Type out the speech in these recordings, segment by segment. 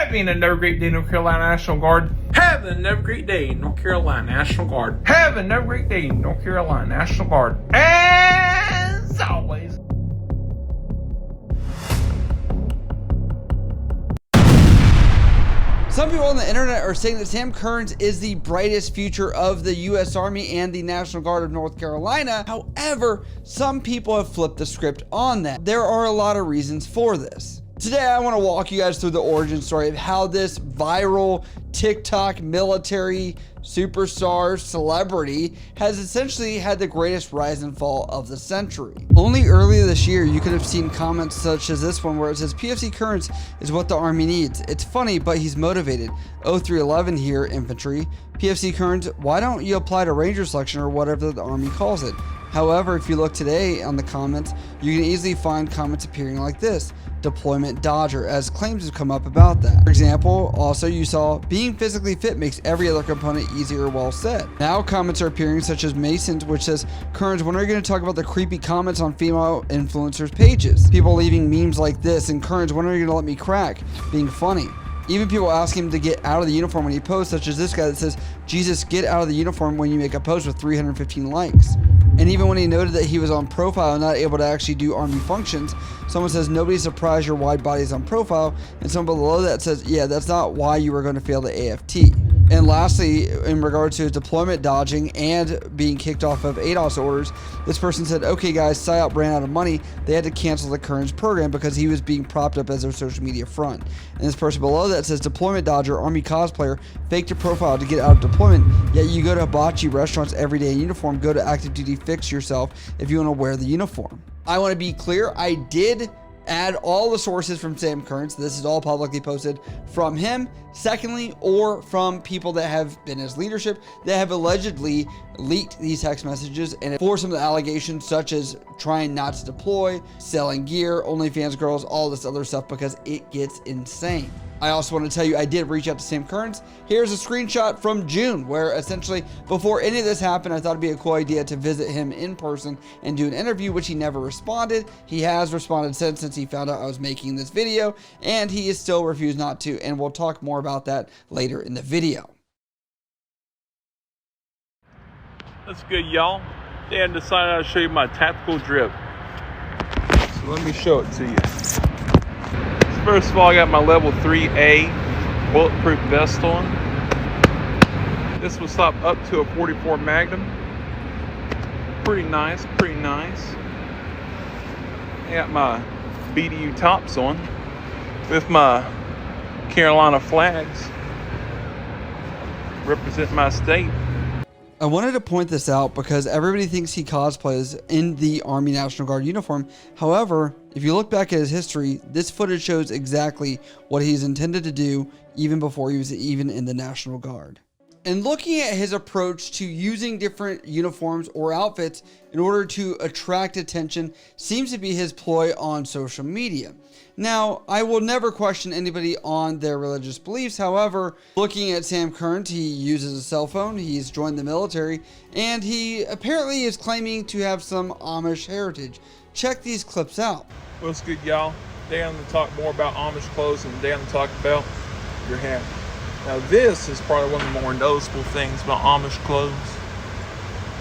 Having another great day, North Carolina National Guard. Having another great day, North Carolina National Guard. Having another great day, North Carolina National Guard. As always. Some people on the internet are saying that Sam Kearns is the brightest future of the U.S. Army and the National Guard of North Carolina. However, some people have flipped the script on that. There are a lot of reasons for this. Today, I want to walk you guys through the origin story of how this viral TikTok military superstar celebrity has essentially had the greatest rise and fall of the century. Only earlier this year, you could have seen comments such as this one where it says, PFC Kearns is what the Army needs. It's funny, but he's motivated. 0311 here, infantry. PFC Kearns, why don't you apply to Ranger selection or whatever the Army calls it? However, if you look today on the comments, you can easily find comments appearing like this: deployment dodger, as claims have come up about that. For example, also you saw being physically fit makes every other component easier, well said. Now comments are appearing such as Mason's, which says, Kearns, when are you going to talk about the creepy comments on female influencers pages? People leaving memes like this, and Kearns, when are you going to let me crack? Being funny. Even people asking him to get out of the uniform when he posts, such as this guy that says, Jesus, get out of the uniform when you make a post with 315 likes. And even when he noted that he was on profile and not able to actually do Army functions, someone says, nobody's surprised your wide body is on profile. And someone below that says, yeah, that's not why you were going to fail the AFT. And lastly, in regards to his deployment dodging and being kicked off of ADOS orders, this person said, okay guys, PSYOP ran out of money. They had to cancel the Kearns program because he was being propped up as their social media front. And this person below that says, deployment dodger, Army cosplayer, faked a profile to get out of deployment, yet you go to hibachi restaurants every day in uniform, go to active duty, fix yourself if you want to wear the uniform. I want to be clear, I did add all the sources from Sam Kearns. This is all publicly posted from him. Secondly, or from people that have been his leadership that have allegedly leaked these text messages, and for some of the allegations such as trying not to deploy, selling gear, OnlyFans girls, all this other stuff, because it gets insane. I also want to tell you, I did reach out to Sam Kearns. Here's a screenshot from June where essentially before any of this happened, I thought it'd be a cool idea to visit him in person and do an interview, which he never responded. He has responded since he found out I was making this video, and he is still refused not to, and we'll talk more about that later in the video. That's good, y'all. Dan decided I'd show you my tactical drip. So let me show it to you. First of all, I got my level 3A bulletproof vest on. This will stop up to a 44 Magnum. Pretty nice, pretty nice. I got my BDU tops on with my Carolina flags. Represent my state. I wanted to point this out because everybody thinks he cosplays in the Army National Guard uniform. However, if you look back at his history, this footage shows exactly what he's intended to do even before he was even in the National Guard. And looking at his approach to using different uniforms or outfits in order to attract attention seems to be his ploy on social media. Now, I will never question anybody on their religious beliefs. However, looking at Sam Kearns, he uses a cell phone, he's joined the military, and he apparently is claiming to have some Amish heritage. Check these clips out. What's good, y'all? Dan to talk more about Amish clothes and Dan to talk about your hat. Now this is probably one of the more noticeable things about Amish clothes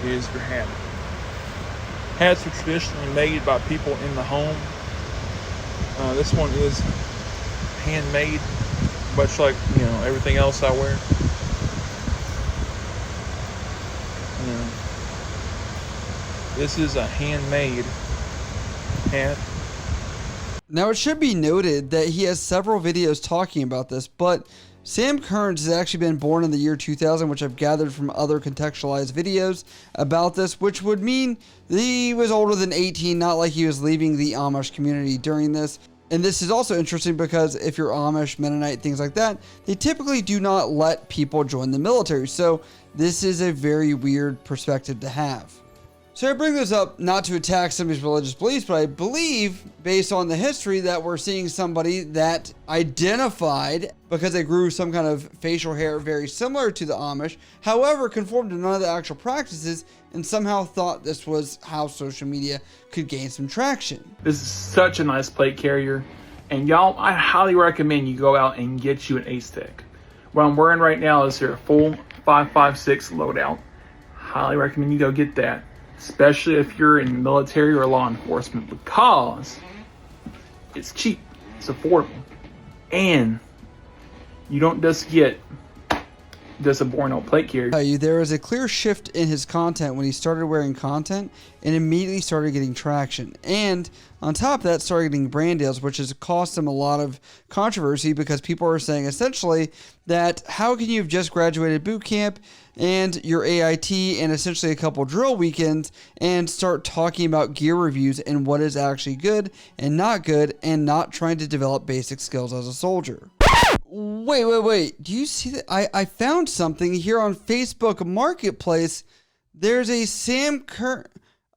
is your hat. Hats are traditionally made by people in the home. This one is handmade, much like, you know, everything else I wear. This is a handmade hat. Now, it should be noted that he has several videos talking about this, but Sam Kearns has actually been born in the year 2000, which I've gathered from other contextualized videos about this, which would mean that he was older than 18, not like he was leaving the Amish community during this. And this is also interesting because if you're Amish, Mennonite, things like that, they typically do not let people join the military. So this is a very weird perspective to have. So I bring this up not to attack somebody's religious beliefs, but I believe, based on the history, that we're seeing somebody that identified because they grew some kind of facial hair very similar to the Amish, however, conformed to none of the actual practices, and somehow thought this was how social media could gain some traction. This is such a nice plate carrier. And y'all, I highly recommend you go out and get you an Ace Tech. What I'm wearing right now is their full 5.56 loadout. Highly recommend you go get that, especially if you're in military or law enforcement, because it's cheap, it's affordable, and you don't just get just a boring old plate carrier. There was a clear shift in his content when he started wearing content and immediately started getting traction. And on top of that, started getting brand deals, which has cost him a lot of controversy because people are saying essentially that how can you have just graduated boot camp and your AIT and essentially a couple drill weekends and start talking about gear reviews and what is actually good and not good and not trying to develop basic skills as a soldier. Wait. Do you see that? I found something here on Facebook Marketplace. There's a Sam Kern.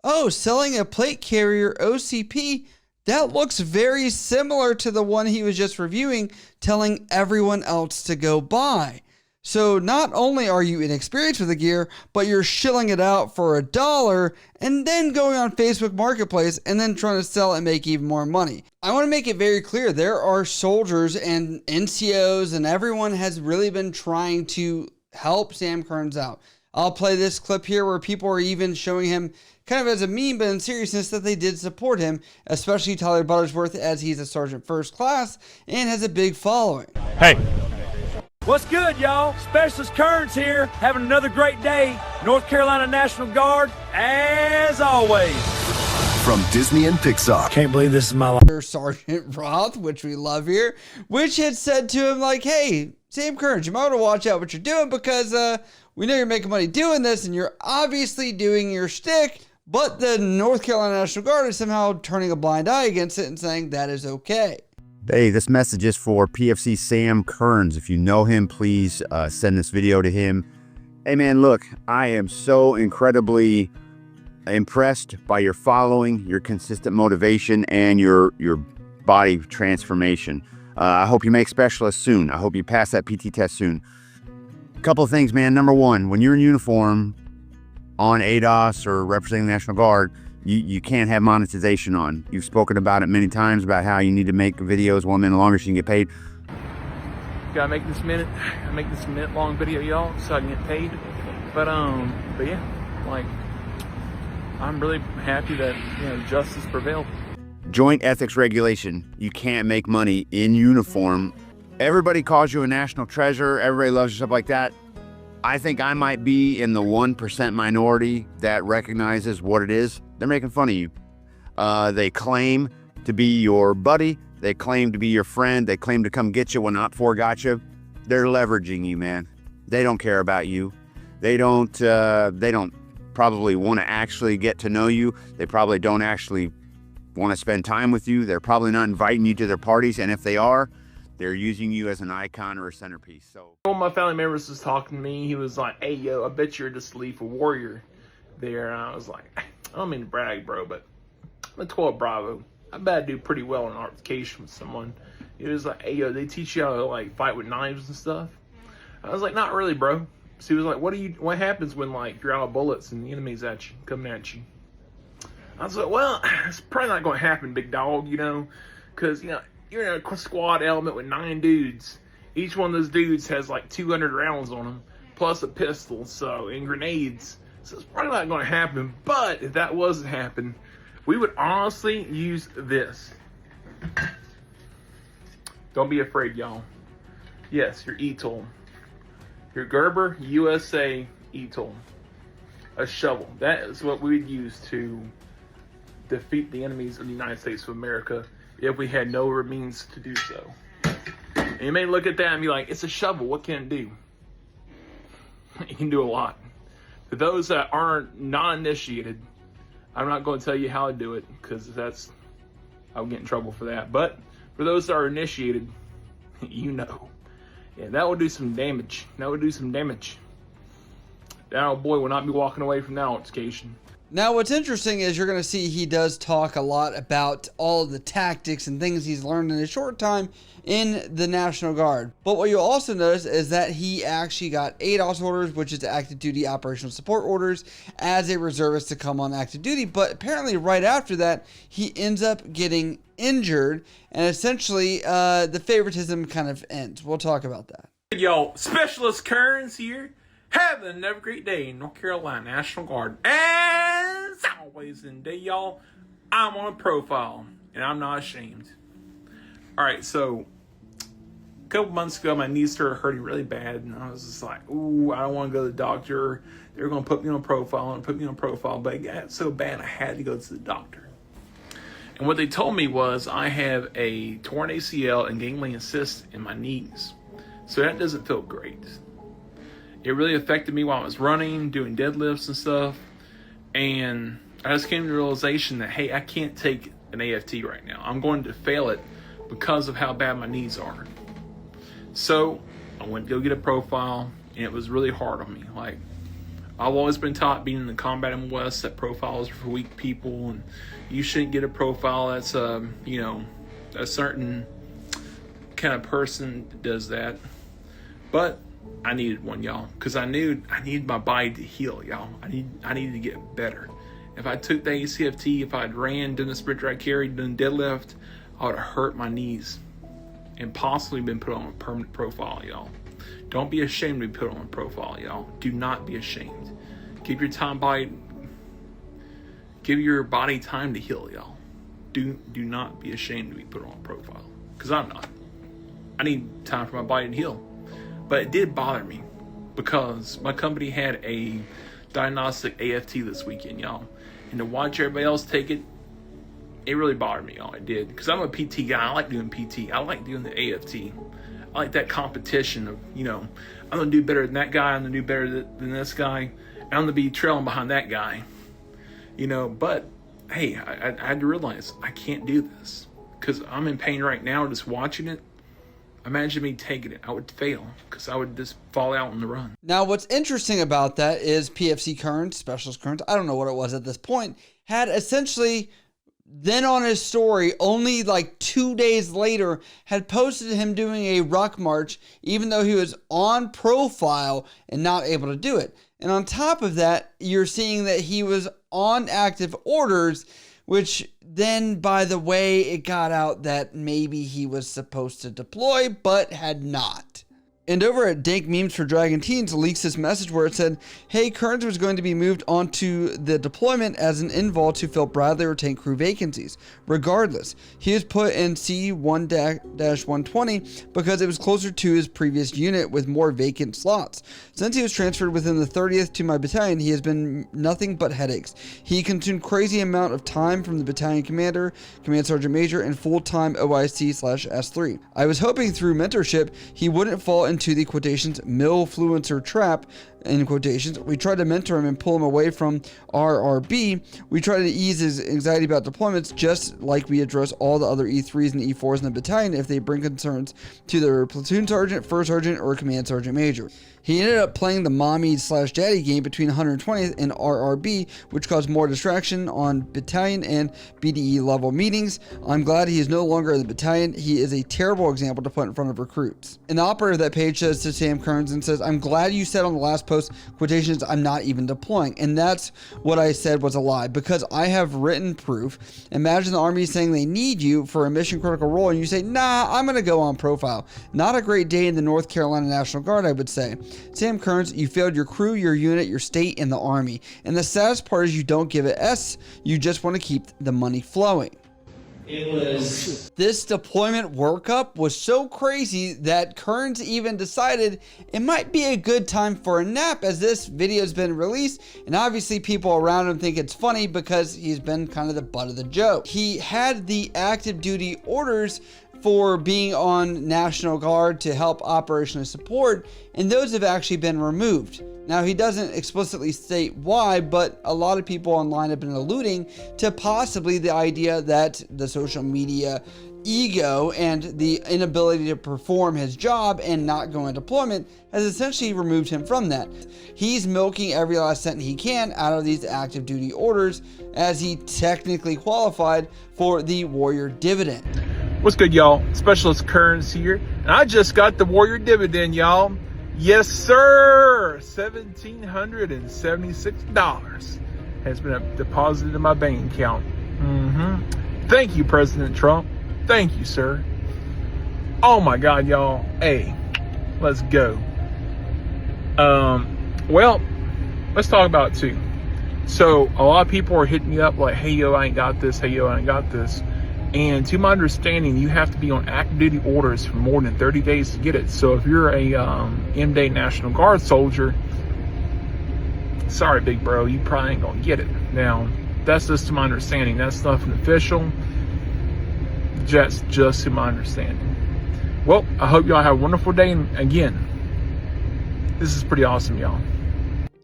Oh, selling a plate carrier OCP. That looks very similar to the one he was just reviewing, telling everyone else to go buy. So not only are you inexperienced with the gear, but you're shilling it out for $1 and then going on Facebook Marketplace and then trying to sell it and make even more money. I want to make it very clear, there are soldiers and NCOs and everyone has really been trying to help Sam Kearns out. I'll play this clip here where people are even showing him kind of as a meme, but in seriousness that they did support him, especially Tyler Buttersworth, as he's a Sergeant First Class and has a big following. Hey. What's good, y'all? Specialist Kearns here, having another great day. North Carolina National Guard, as always. From Disney and Pixar. Can't believe this is my life. Sergeant Roth, which we love here, which had said to him like, hey, Sam Kearns, you might want to watch out what you're doing because we know you're making money doing this and you're obviously doing your shtick, but the North Carolina National Guard is somehow turning a blind eye against it and saying that is okay. Hey, this message is for PFC Sam Kearns. If you know him, please send this video to him. Hey man, look, I am so incredibly impressed by your following, your consistent motivation, and your body transformation. I hope you make specialist soon. I hope you pass that PT test soon. A couple of things, man. Number one, when you're in uniform on ADOS or representing the National Guard, you can't have monetization on. You've spoken about it many times about how you need to make videos 1 minute longer so you can get paid. Gotta make this minute long video, y'all, so I can get paid. But yeah, like, I'm really happy that, you know, justice prevailed. Joint ethics regulation. You can't make money in uniform. Everybody calls you a national treasure. Everybody loves you, stuff like that. I think I might be in the 1% minority that recognizes what it is. They're making fun of you. They claim to be your buddy. They claim to be your friend. They claim to come get you when OPFOR got you. They're leveraging you, man. They don't care about you. They don't probably want to actually get to know you. They probably don't actually want to spend time with you. They're probably not inviting you to their parties. And if they are, they're using you as an icon or a centerpiece. So one of my family members was talking to me. He was like, hey, yo, I bet you're just a lethal warrior there. And I was like, I don't mean to brag, bro, but I'm a 12 Bravo. I bet I do pretty well in altercation with someone. He was like, hey, yo, they teach you how to, like, fight with knives and stuff. I was like, not really, bro. So he was like, what happens when, like, you're out of bullets and the enemy's coming at you? I was like, well, it's probably not going to happen, big dog, you know, because, you know, you're in a squad element with 9 dudes. Each one of those dudes has like 200 rounds on them, plus a pistol, and grenades. So it's probably not going to happen. But if that was to happen, we would honestly use this. Don't be afraid, y'all. Yes, your e-tool. Your Gerber USA e-tool. A shovel. That is what we would use to defeat the enemies of the United States of America if we had no means to do so. And you may look at that and be like, it's a shovel, what can it do? It can do a lot. For those that aren't non-initiated, I'm not going to tell you how to do it, because I'll get in trouble for that. But for those that are initiated, you know. Yeah, that will do some damage. That old boy will not be walking away from that altercation. Now, what's interesting is you're going to see he does talk a lot about all the tactics and things he's learned in a short time in the National Guard. But what you'll also notice is that he actually got ADOS orders, which is active duty operational support orders, as a reservist to come on active duty. But apparently right after that, he ends up getting injured, and essentially the favoritism kind of ends. We'll talk about that. Yo, Specialist Kearns here. Have another great day in North Carolina National Guard. As always, and today, y'all, I'm on a profile, and I'm not ashamed. All right, so a couple months ago, my knees started hurting really bad, and I was just like, ooh, I don't want to go to the doctor. They're going to put me on a profile, but it got so bad I had to go to the doctor. And what they told me was I have a torn ACL and ganglion cyst in my knees. So that doesn't feel great. It really affected me while I was running, doing deadlifts and stuff. And I just came to the realization that, hey, I can't take an AFT right now. I'm going to fail it because of how bad my knees are. So I went to go get a profile, and it was really hard on me. Like, I've always been taught, being in the combat in the West, that profiles are for weak people, and you shouldn't get a profile that's, a certain kind of person that does that. But I needed one, y'all, because I knew I needed my body to heal, y'all. I needed to get better. If I took the ACFT, if I'd ran, done the sprint drag carry, done deadlift, I would have hurt my knees and possibly been put on a permanent profile, y'all. Don't be ashamed to be put on a profile, y'all. Do not be ashamed. Give your body time to heal, y'all. Do not be ashamed to be put on a profile, because I'm not. I need time for my body to heal. But it did bother me because my company had a diagnostic AFT this weekend, y'all. And to watch everybody else take it, it really bothered me, y'all. It did. Because I'm a PT guy. I like doing PT. I like doing the AFT. I like that competition of, I'm going to do better than that guy. I'm going to do better than this guy. And I'm going to be trailing behind that guy. But, hey, I had to realize I can't do this. Because I'm in pain right now just watching it. Imagine me taking it. I would fail because I would just fall out on the run. Now, what's interesting about that is PFC Kearns, Specialist Kearns, I don't know what it was at this point, had essentially then on his story, only like 2 days later, had posted him doing a ruck march, even though he was on profile and not able to do it. And on top of that, you're seeing that he was on active orders, which then, by the way, it got out that maybe he was supposed to deploy, but had not. And over at Dank Memes for Dragon Teens leaks this message where it said, hey, Kearns was going to be moved onto the deployment as an invol to fill Bradley or tank crew vacancies. Regardless, he was put in C1-120 because it was closer to his previous unit with more vacant slots. Since he was transferred within the 30th to my battalion, he has been nothing but headaches. He consumed crazy amount of time from the battalion commander, command sergeant major, and full-time OIC/S3. I was hoping through mentorship he wouldn't fall into the quotations millfluencer trap, in quotations. We tried to mentor him and pull him away from RRB. We tried to ease his anxiety about deployments, just like we address all the other E3s and E4s in the battalion if they bring concerns to their platoon sergeant, first sergeant, or command sergeant major. He ended up playing the mommy/daddy game between 120th and RRB, which caused more distraction on battalion and BDE level meetings. I'm glad he is no longer in the battalion. He is a terrible example to put in front of recruits. An operator of that page says to Sam Kearns and says, I'm glad you said on the last post, quotations, I'm not even deploying. And that's what I said was a lie, because I have written proof. Imagine the Army saying they need you for a mission critical role and you say, nah, I'm going to go on profile. Not a great day in the North Carolina National Guard, I would say. Sam Kearns, you failed your crew, your unit, your state, and the Army. And the saddest part is you don't give it S. You just want to keep the money flowing. This deployment workup was so crazy that Kearns even decided it might be a good time for a nap, as this video has been released, and obviously people around him think it's funny because he's been kind of the butt of the joke. He had the active duty orders for being on National Guard to help operationally support, and those have actually been removed. Now, he doesn't explicitly state why, but a lot of people online have been alluding to possibly the idea that the social media ego and the inability to perform his job and not go on deployment has essentially removed him from that. He's milking every last cent he can out of these active duty orders, as he technically qualified for the Warrior dividend. What's good, y'all? Specialist Kearns here, and I just got the Warrior dividend, y'all. Yes, sir. $1,776 has been deposited in my bank account. Thank you, President Trump. Thank you, sir. Oh my God, y'all. Hey, let's go. Well, let's talk about it too. So a lot of people are hitting me up like, hey, yo, I ain't got this. Hey, yo, I ain't got this. And to my understanding, you have to be on active duty orders for more than 30 days to get it. So if you're a M-Day National Guard soldier, sorry, big bro, you probably ain't gonna get it. Now, that's just to my understanding. That's nothing official. Just to my understanding. Well, I hope y'all have a wonderful day. And again, this is pretty awesome, y'all.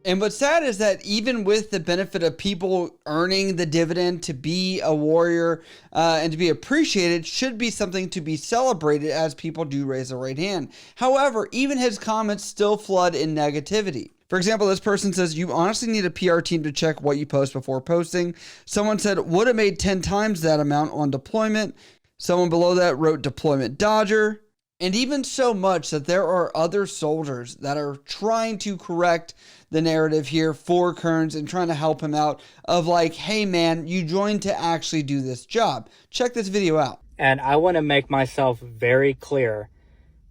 And what's sad is that even with the benefit of people earning the dividend to be a warrior and to be appreciated, should be something to be celebrated, as people do raise their right hand. However, even his comments still flood in negativity. For example, this person says, you honestly need a PR team to check what you post before posting. Someone said, would have made 10 times that amount on deployment. Someone below that wrote deployment dodger. And even so much that there are other soldiers that are trying to correct the narrative here for Kearns and trying to help him out of like, hey man, you joined to actually do this job. Check this video out. And I want to make myself very clear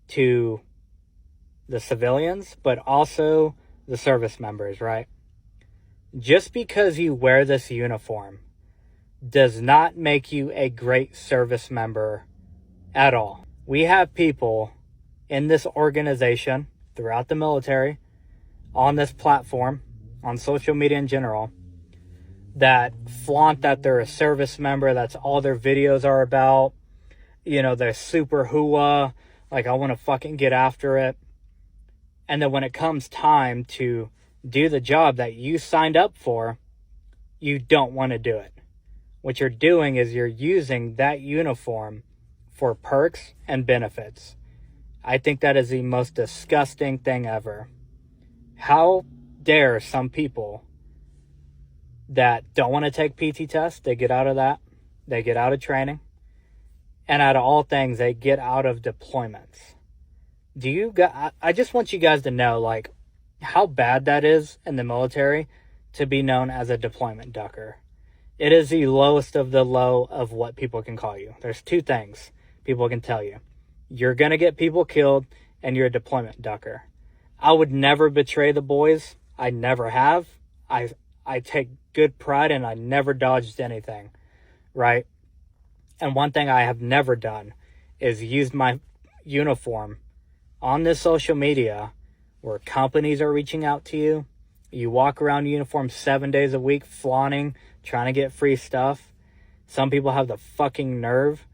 to the civilians, but also the service members, right? Just because you wear this uniform does not make you a great service member at all. We have people in this organization, throughout the military, on this platform, on social media in general, that flaunt that they're a service member. That's all their videos are about. You know, they're super hooah, like I want to fucking get after it. And then when it comes time to do the job that you signed up for, you don't want to do it. What you're doing is you're using that uniform for perks and benefits. I think that is the most disgusting thing ever. How dare some people that don't want to take PT tests, they get out of that, they get out of training, and out of all things, they get out of deployments. I just want you guys to know, like, how bad that is in the military to be known as a deployment ducker. It is the lowest of the low of what people can call you. There's two things people can tell you. You're going to get people killed, and you're a deployment ducker. I would never betray the boys. I never have. I take good pride, and I never dodged anything, right? And one thing I have never done is used my uniform on this social media where companies are reaching out to you. You walk around in uniform 7 days a week, flaunting, trying to get free stuff. Some people have the fucking nerve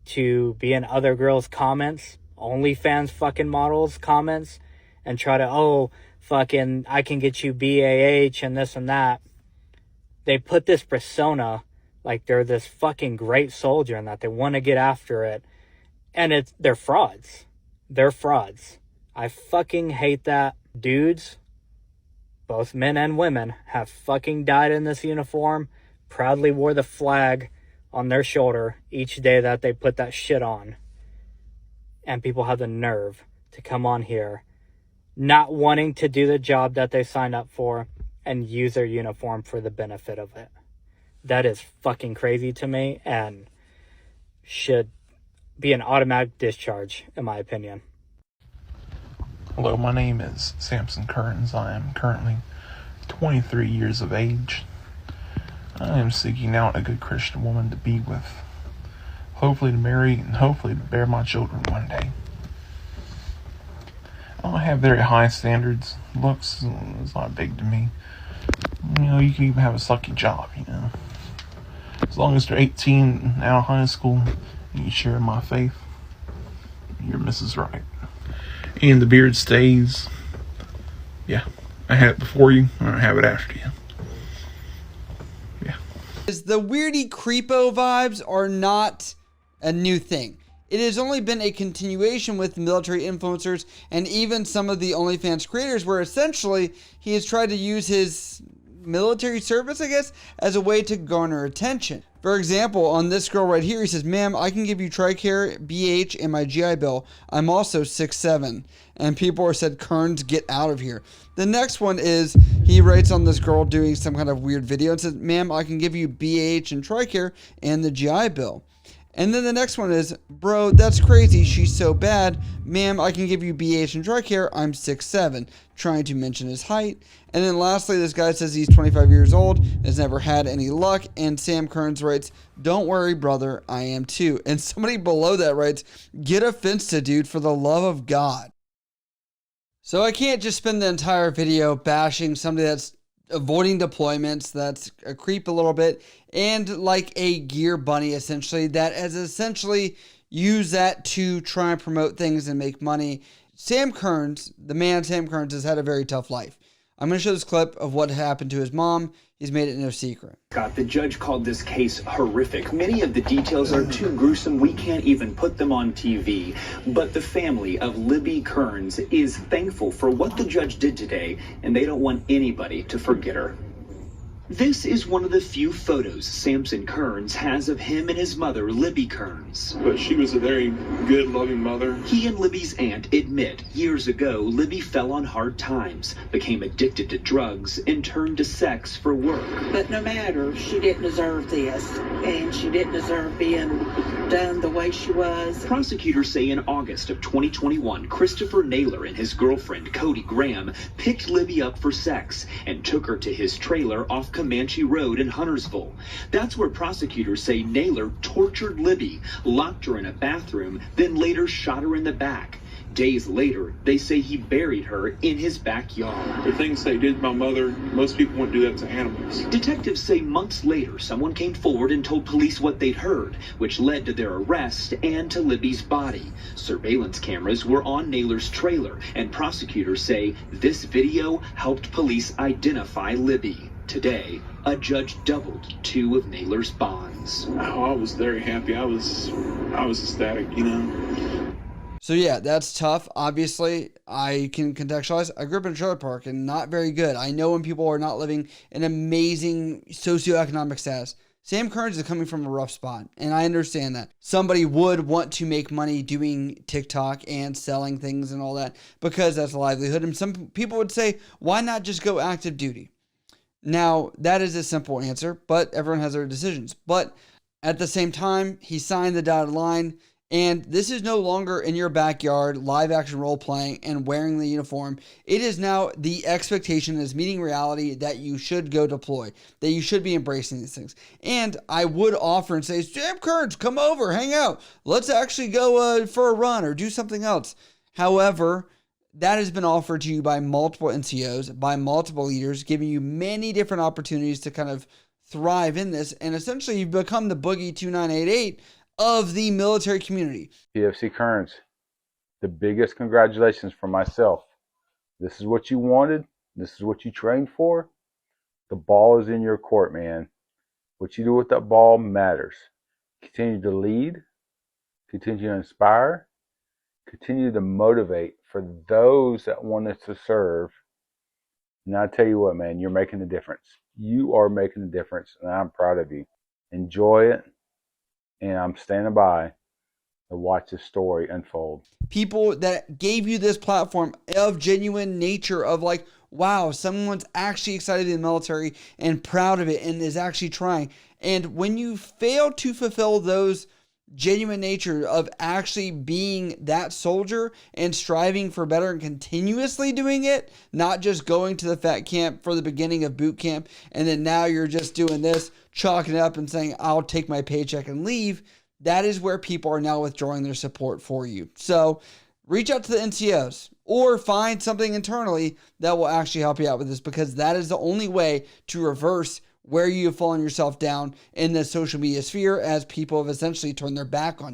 to be in other girls' comments, OnlyFans fucking models' comments, and try to, fucking, I can get you BAH and this and that. They put this persona like they're this fucking great soldier and that they want to get after it. And they're frauds. They're frauds. I fucking hate that. Dudes, both men and women, have fucking died in this uniform, proudly wore the flag on their shoulder each day that they put that shit on. And people have the nerve to come on here not wanting to do the job that they signed up for and use their uniform for the benefit of it. That is fucking crazy to me and should be an automatic discharge, in my opinion. Hello, my name is Samson Kearns. I am currently 23 years of age. I am seeking out a good Christian woman to be with, hopefully to marry, and hopefully to bear my children one day. I don't have very high standards. Looks is not big to me. You know, you can even have a sucky job, you know. As long as they're 18 out of high school and you share my faith, you're Mrs. Right. And the beard stays. Yeah, I had it before you, and I have it after you. Yeah. The weirdy creepo vibes are not a new thing. It has only been a continuation with military influencers and even some of the OnlyFans creators, where essentially he has tried to use his military service, I guess, as a way to garner attention. For example, on this girl right here, he says, "Ma'am, I can give you TRICARE, BH, and my GI Bill. I'm also 6'7". And people are said, "Kearns, get out of here." The next one is, he writes on this girl doing some kind of weird video and says, "Ma'am, I can give you BH and TRICARE and the GI Bill." And then the next one is, "Bro, that's crazy. She's so bad. Ma'am, I can give you BH and TRICARE. I'm 6'7", trying to mention his height. And then lastly, this guy says he's 25 years old, has never had any luck. And Sam Kearns writes, "Don't worry, brother. I am too." And somebody below that writes, "Get a Finsta, dude, for the love of God." So I can't just spend the entire video bashing somebody that's avoiding deployments, that's a creep a little bit, and like a gear bunny, essentially, that has essentially used that to try and promote things and make money. Sam Kearns, the man Sam Kearns, has had a very tough life. I'm going to show this clip of what happened to his mom. He's made it no secret. Scott, the judge called this case horrific. Many of the details are too gruesome. We can't even put them on TV. But the family of Libby Kearns is thankful for what the judge did today, and they don't want anybody to forget her. This is one of the few photos Samson Kearns has of him and his mother, Libby Kearns. But she was a very good, loving mother. He and Libby's aunt admit years ago, Libby fell on hard times, became addicted to drugs, and turned to sex for work. But no matter, she didn't deserve this, and she didn't deserve being done the way she was. Prosecutors say in August of 2021, Christopher Naylor and his girlfriend, Cody Graham, picked Libby up for sex and took her to his trailer off Comanche Road in Huntersville. That's where prosecutors say Naylor tortured Libby, locked her in a bathroom, then later shot her in the back. Days later, they say he buried her in his backyard. The things they did to my mother, most people wouldn't do that to animals. Detectives say months later, someone came forward and told police what they'd heard, which led to their arrest and to Libby's body. Surveillance cameras were on Naylor's trailer, and prosecutors say this video helped police identify Libby. Today, a judge doubled 2 of Naylor's bonds. Oh, I was very happy. I was ecstatic, you know. So yeah, that's tough. Obviously, I can contextualize. I grew up in a trailer park and not very good. I know when people are not living an amazing socioeconomic status. Sam Kearns is coming from a rough spot, and I understand that. Somebody would want to make money doing TikTok and selling things and all that because that's a livelihood. And some people would say, why not just go active duty? Now, that is a simple answer, but everyone has their decisions. But at the same time, he signed the dotted line, and this is no longer in your backyard, live action role playing and wearing the uniform. It is now the expectation is meeting reality that you should go deploy, that you should be embracing these things. And I would offer and say, Sam Kearns, come over, hang out. Let's actually go for a run or do something else. However, that has been offered to you by multiple NCOs, by multiple leaders, giving you many different opportunities to kind of thrive in this. And essentially, you've become the Boogie 2988 of the military community. PFC Kearns, the biggest congratulations from myself. This is what you wanted. This is what you trained for. The ball is in your court, man. What you do with that ball matters. Continue to lead. Continue to inspire. Continue to motivate for those that want us to serve. And I tell you what, man, you're making a difference. You are making a difference, and I'm proud of you. Enjoy it. And I'm standing by to watch this story unfold. People that gave you this platform of genuine nature of like, wow, someone's actually excited in the military and proud of it and is actually trying. And when you fail to fulfill those genuine nature of actually being that soldier and striving for better and continuously doing it, not just going to the fat camp for the beginning of boot camp and then now you're just doing this, chalking it up and saying, I'll take my paycheck and leave. That is where people are now withdrawing their support for you. So reach out to the NCOs or find something internally that will actually help you out with this, because that is the only way to reverse where you have fallen yourself down in the social media sphere as people have essentially turned their back on you.